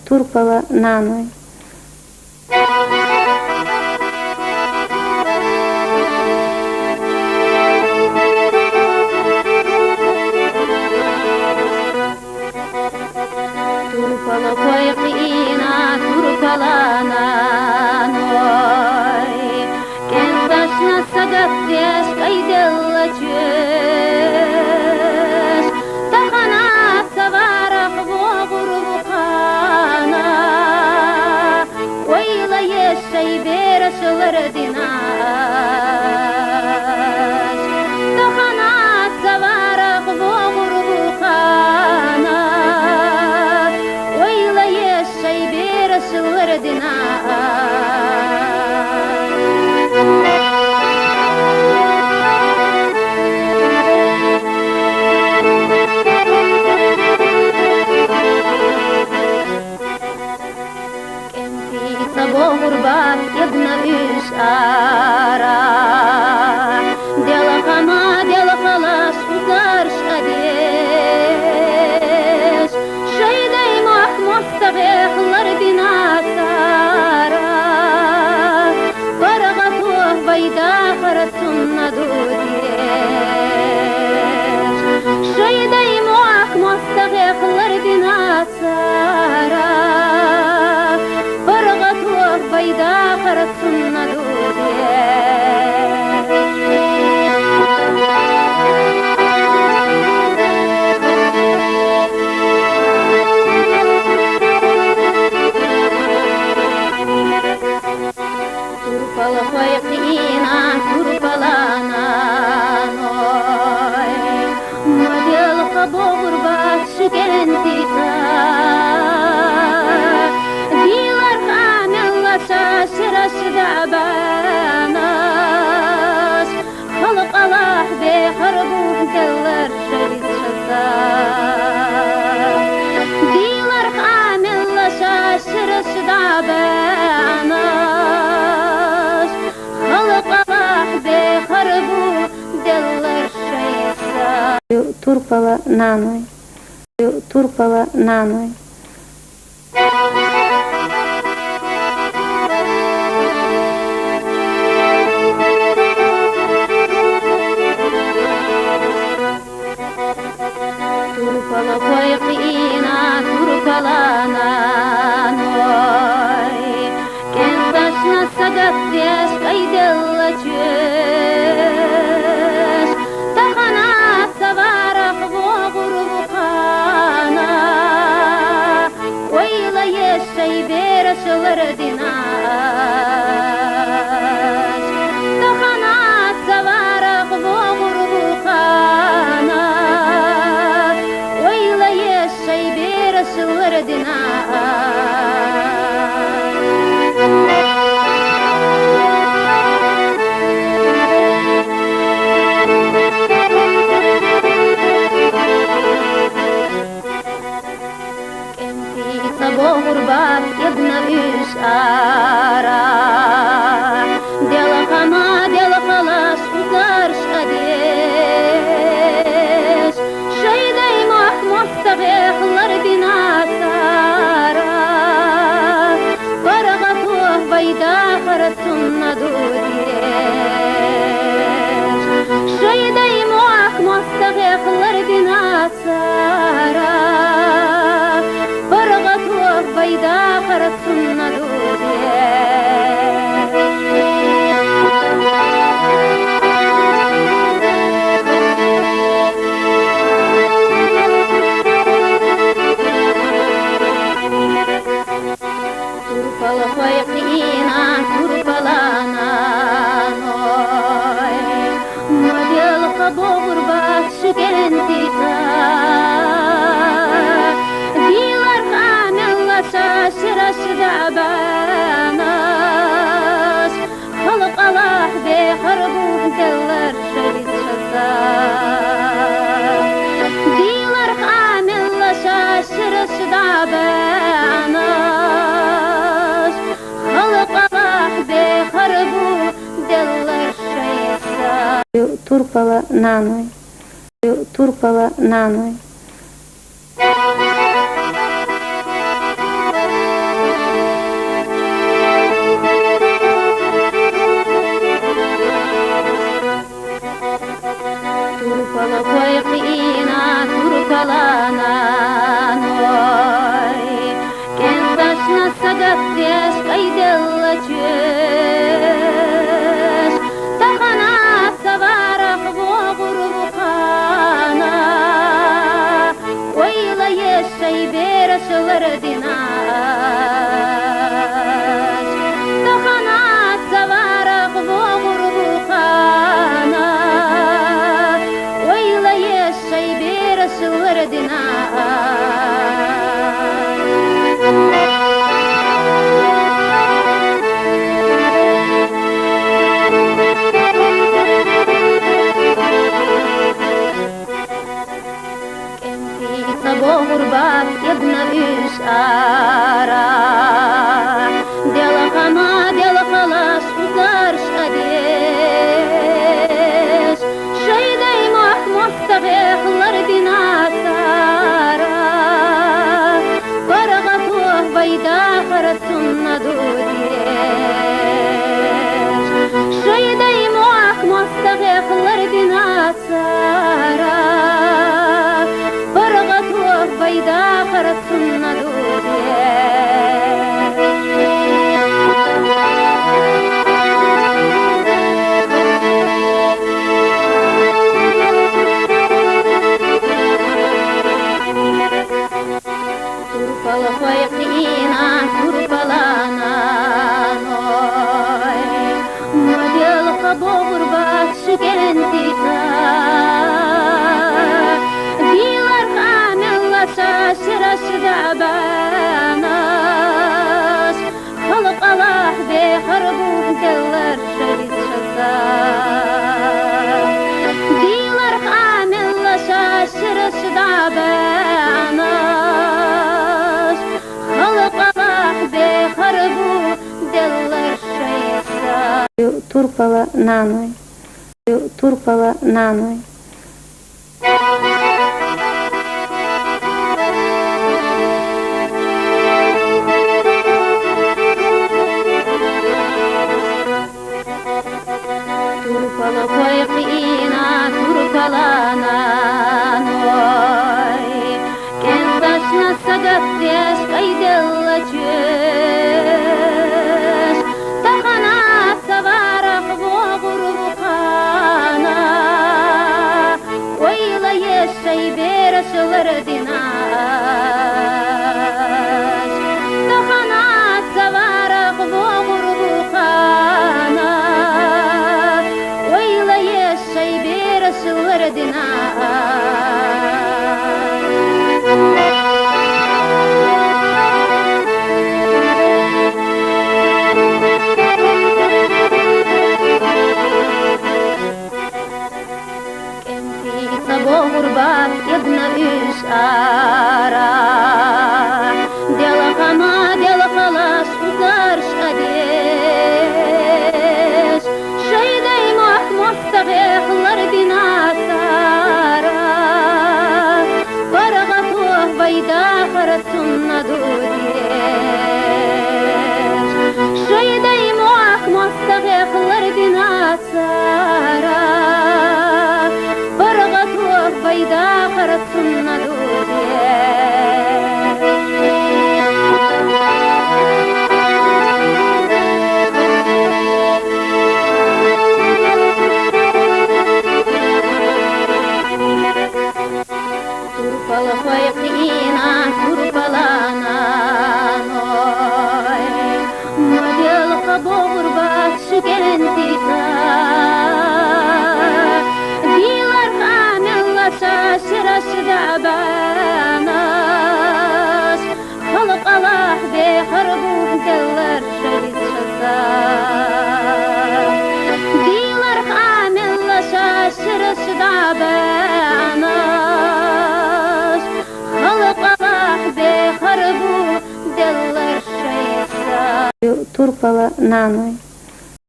Турпала наной. Турпала койқина, турпала наной. Кенташна сагаттеш кайделла чеш. Тахана саварах воғурвуқана. Ойла ешай берашылар динаш. Тахана саварах воғурвуқана. Ойла ешай берашылар динаш. Борбат една ишара дела халаш утарш адеш шайдай махмостагехлар бинасара парагатух байда харасунна дудеш шайдай махмостагехлар бинасара bayda karatsuna dudiye Turpala koyqina turpala nanoy Madel kabor başkentita شرشدعباناس خلق الله بحربوه دلر شريط شتاس ديلر حامل لشاش شرشدعباناس خلق الله بحربوه دلر شريط شتاس Турпала наной. Турпала наной. Турпала койқина, турпала наной. Кенташна сагаттеш кайделла чеш. Тахана саварах воғурвуқана. Ойла ешай берашылар динаш. Тахана саварах воғурвуқана. Şıllar dina Kenti sabah urbat jedna üşara Dela halas utarş adeş Şeyday mahmostagehlar binasara Paragatuh bayda karasunna dudiyeş Şeyday mahmostagehlar binasara Paragatuh bayda karasunna Turpala koyqina, turpala nanoy Madel kabor başkentita Dilar kamella şaşırşda'banas Halq Allah beharbuh deller şerit şatas Dilar kamella şaşırşda'banas Турпала наной. Турпала наной. bayda xarastunna dudyeş Şayday muak mastaqıqlar dinasara Barğatuq bayda xarastunna Turpala turpalana noy Model xabogurbat şikentita Dilar kamellasa şiraşda banas Xalq Allah be harbu deller şehit şasa Dilar kamellasa şiraşda banas Turpala nanoy Turpala nanoy Turpala koyqina turpala nanoy Kentaşna sagat des kaydella çöz Tahana savaraq boğurbuqana Oyla yeşay berasılar dinaş Tahana savaraq boğurbuqana Oyla yeşay berasılar dinaş Гурбат ебна үш ара Дела хама, дела халаш утарш адеш Шайдай мах мостағеқлар бинасара Барағатух байда харасунна дудеш Шайдай мах мостағеқлар бинасара bayda xarastunna dudyeş Turpala koyqina turpalana noy Model xabogurbat şikentita Şiraşda banas Xalq Allah be harbu deller şehit şasa Dilar kamillaşa şiraşda banas Xalq Allah be harbu deller şehit şasa Turpala nanoy